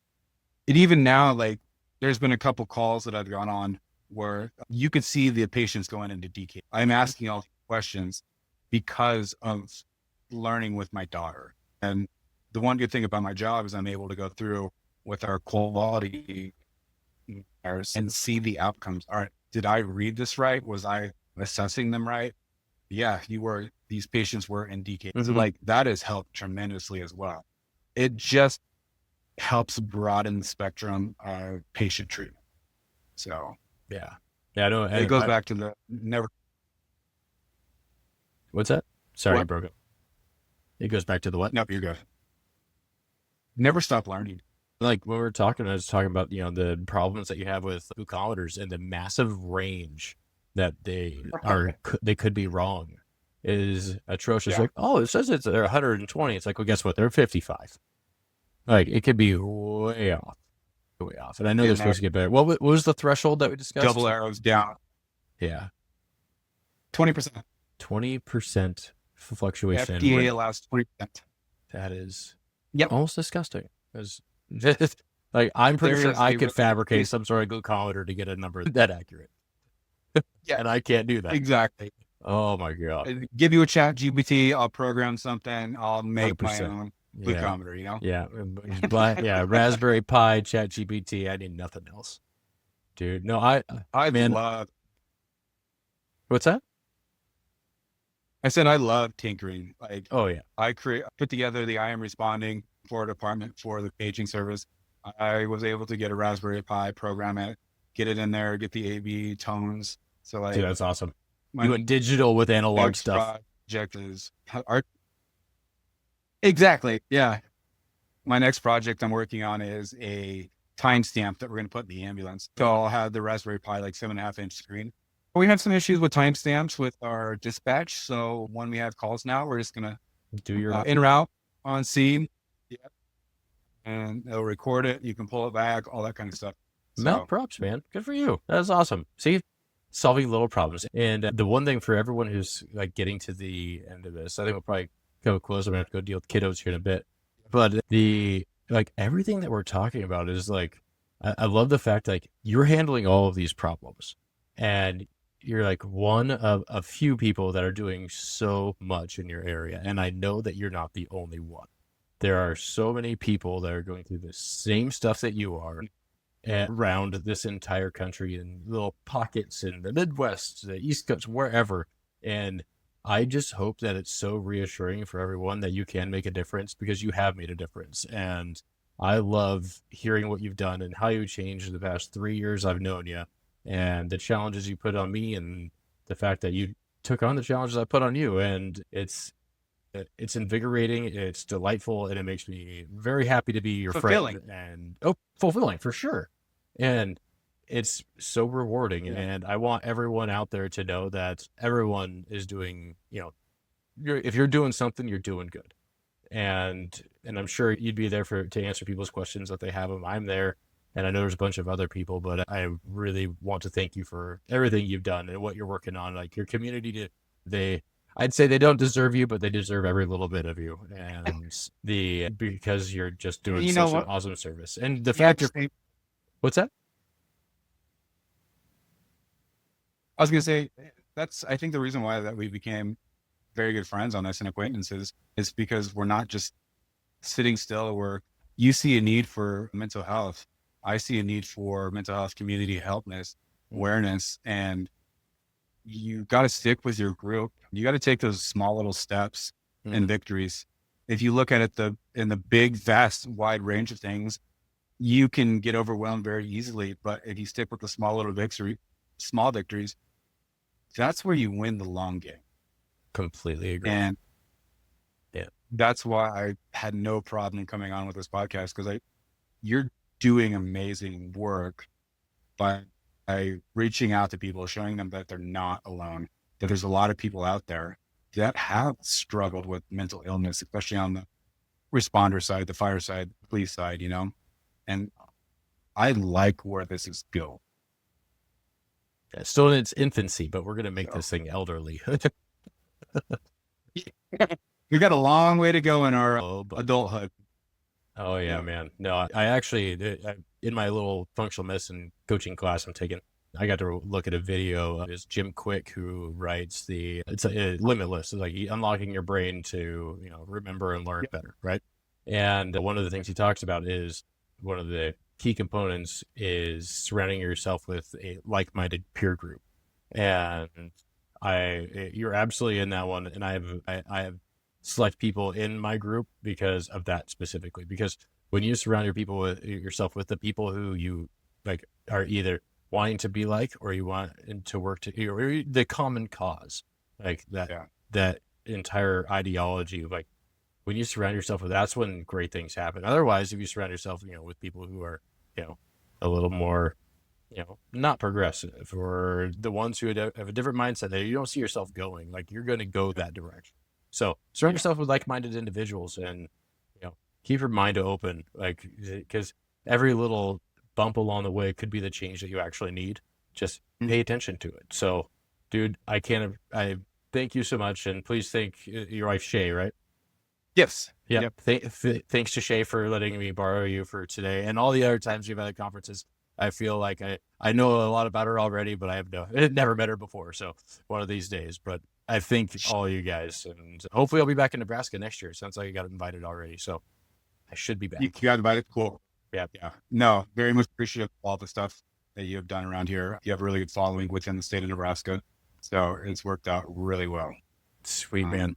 [SPEAKER 2] even now, like, there's been a couple calls that I've gone on where you could see the patients going into DK. I'm asking all these questions because of learning with my daughter. And the one good thing about my job is I'm able to go through with our quality and see the outcomes. All right, did I read this right? Was I assessing them right? Yeah, these patients were in DK. So, like, that has helped tremendously as well. It just helps broaden the spectrum of patient treatment. So
[SPEAKER 1] yeah, I know.
[SPEAKER 2] It goes back to the never.
[SPEAKER 1] What's that? Sorry, I broke up. It goes back to the what?
[SPEAKER 2] Nope, you're good. Never stop learning.
[SPEAKER 1] Like when we were talking, I was talking about, the problems that you have with glucometers and the massive range that they could be wrong is atrocious.
[SPEAKER 2] Yeah.
[SPEAKER 1] Like, oh, it says they're 120. It's like, well, guess what? They're 55. Like it could be way off, way off. And I know they're
[SPEAKER 2] And they're
[SPEAKER 1] supposed to get better. What was the threshold that we
[SPEAKER 2] double
[SPEAKER 1] discussed?
[SPEAKER 2] arrows down.
[SPEAKER 1] Yeah.
[SPEAKER 2] 20%.
[SPEAKER 1] 20% fluctuation.
[SPEAKER 2] FDA allows 20%.
[SPEAKER 1] That is
[SPEAKER 2] Yep.
[SPEAKER 1] almost disgusting. Like I'm pretty
[SPEAKER 2] There
[SPEAKER 1] sure
[SPEAKER 2] is
[SPEAKER 1] I
[SPEAKER 2] a
[SPEAKER 1] could fabricate
[SPEAKER 2] is-
[SPEAKER 1] some sort of glucometer to get a number that accurate.
[SPEAKER 2] Yeah.
[SPEAKER 1] And I can't do that.
[SPEAKER 2] Exactly.
[SPEAKER 1] Oh my God.
[SPEAKER 2] Give you a chat GPT, I'll program something, I'll make my
[SPEAKER 1] 100%.
[SPEAKER 2] own
[SPEAKER 1] Yeah.
[SPEAKER 2] glucometer, you know?
[SPEAKER 1] Yeah. Yeah. Raspberry Pi, Chat GPT. I need nothing else. Dude. No, man. What's that?
[SPEAKER 2] I said I love tinkering. Like,
[SPEAKER 1] Oh yeah.
[SPEAKER 2] I put together the I am responding for department for the paging service. I was able to get a Raspberry Pi, program it, get it in there, get the AV tones. So like,
[SPEAKER 1] Dude, that's awesome.
[SPEAKER 2] my
[SPEAKER 1] You went digital with analog
[SPEAKER 2] next
[SPEAKER 1] stuff.
[SPEAKER 2] project is art. Exactly. Yeah. My next project I'm working on is a timestamp that we're going to put in the ambulance. So I'll have the Raspberry Pi, like 7.5-inch screen. We have some issues with timestamps with our dispatch. So when we have calls now, we're just going to
[SPEAKER 1] Do your
[SPEAKER 2] en route on scene. Yeah. And it'll record it. You can pull it back, all that kind of stuff.
[SPEAKER 1] Mount props, man. Good for you. That's awesome. See, solving little problems. And the one thing for everyone who's like getting to the end of this, I think we'll probably go close. I'm gonna have to go deal with kiddos here in a bit. But everything that we're talking about is like, I love the fact like you're handling all of these problems, and you're like one of a few people that are doing so much in your area. And I know that you're not the only one. There are so many people that are going through the same stuff that you are around this entire country in little pockets in the Midwest, the East Coast, wherever. And I just hope that it's so reassuring for everyone that you can make a difference, because you have made a difference. And I love hearing what you've done and how you changed in the past 3 years I've known you, and the challenges you put on me, and the fact that you took on the challenges I put on you. And it's invigorating, it's delightful, and it makes me very happy to be your
[SPEAKER 2] Fulfilling.
[SPEAKER 1] friend. And fulfilling for sure. And it's so rewarding.
[SPEAKER 2] Yeah.
[SPEAKER 1] And I want everyone out there to know that everyone is doing, if you're doing something, you're doing good. And I'm sure you'd be there to answer people's questions if they have them. I'm there. And I know there's a bunch of other people, but I really want to thank you for everything you've done and what you're working on. Like your community, I'd say they don't deserve you, but they deserve every little bit of you. And because you're just doing such an awesome service. And the fact what's that?
[SPEAKER 2] I was going to say, I think the reason why that we became very good friends on this and acquaintances is because we're not just sitting still. You see a need for mental health. I see a need for mental health community helpness, awareness, and you got to stick with your group. You got to take those small little steps and victories. If you look at it in the big, vast, wide range of things, you can get overwhelmed very easily. But if you stick with the small victories, that's where you win the long game.
[SPEAKER 1] Completely agree.
[SPEAKER 2] And that's why I had no problem coming on with this podcast, because you're doing amazing work by reaching out to people, showing them that they're not alone, that there's a lot of people out there that have struggled with mental illness, especially on the responder side, the fire side, police side, and I like where this is going.
[SPEAKER 1] Yeah, still in its infancy, but we're going to make this thing elderly.
[SPEAKER 2] We got a long way to go in our adulthood.
[SPEAKER 1] Oh yeah, man. No, I actually, in my little functional medicine coaching class I'm taking, I got to look at a video of this Jim Quick, who writes it's Limitless. It's like unlocking your brain to, remember and learn better. Right. And one of the things he talks about is one of the key components is surrounding yourself with a like-minded peer group. And you're absolutely in that one. And I have select people in my group because of that specifically, because when you surround yourself with the people who you like are either wanting to be like, or you want to work to, or the common cause, like that entire ideology of like, when you surround yourself with, that's when great things happen. Otherwise, if you surround yourself, with people who are, a little more, not progressive, or the ones who have a different mindset that you don't see yourself going, like you're going to go that direction. So surround yourself with like-minded individuals, and, keep your mind open, like, because every little bump along the way could be the change that you actually need. Just pay attention to it. So, dude, I thank you so much. And please thank your wife, Shay, right?
[SPEAKER 2] Yes.
[SPEAKER 1] Yeah. Yep. Thanks to Shay for letting me borrow you for today, and all the other times we've had conferences. I feel like I know a lot about her already, but I never met her before. So one of these days, but I thank all you guys, and hopefully I'll be back in Nebraska next year. Sounds like I got invited already. So I should be back.
[SPEAKER 2] You got invited? Cool.
[SPEAKER 1] Yeah.
[SPEAKER 2] No, very much appreciative of all the stuff that you have done around here. You have a really good following within the state of Nebraska. So it's worked out really well.
[SPEAKER 1] Sweet, man.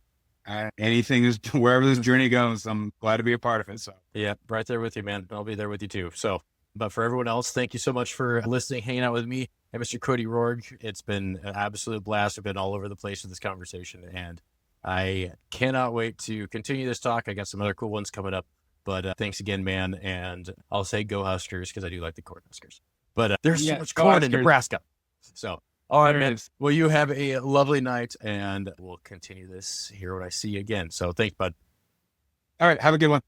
[SPEAKER 2] Anything is wherever this journey goes, I'm glad to be a part of it. So
[SPEAKER 1] yeah, right there with you, man. I'll be there with you too. So, but for everyone else, thank you so much for listening, hanging out with me and Mr. Cody Rohrig. It's been an absolute blast. I've been all over the place with this conversation, and I cannot wait to continue this talk. I got some other cool ones coming up, but thanks again, man. And I'll say go Huskers, because I do like the Cornhuskers. But there's so much corn in Nebraska. So, all right, man. Well, you have a lovely night, and we'll continue this here when I see you again. So thanks, bud.
[SPEAKER 2] All right. Have a good one.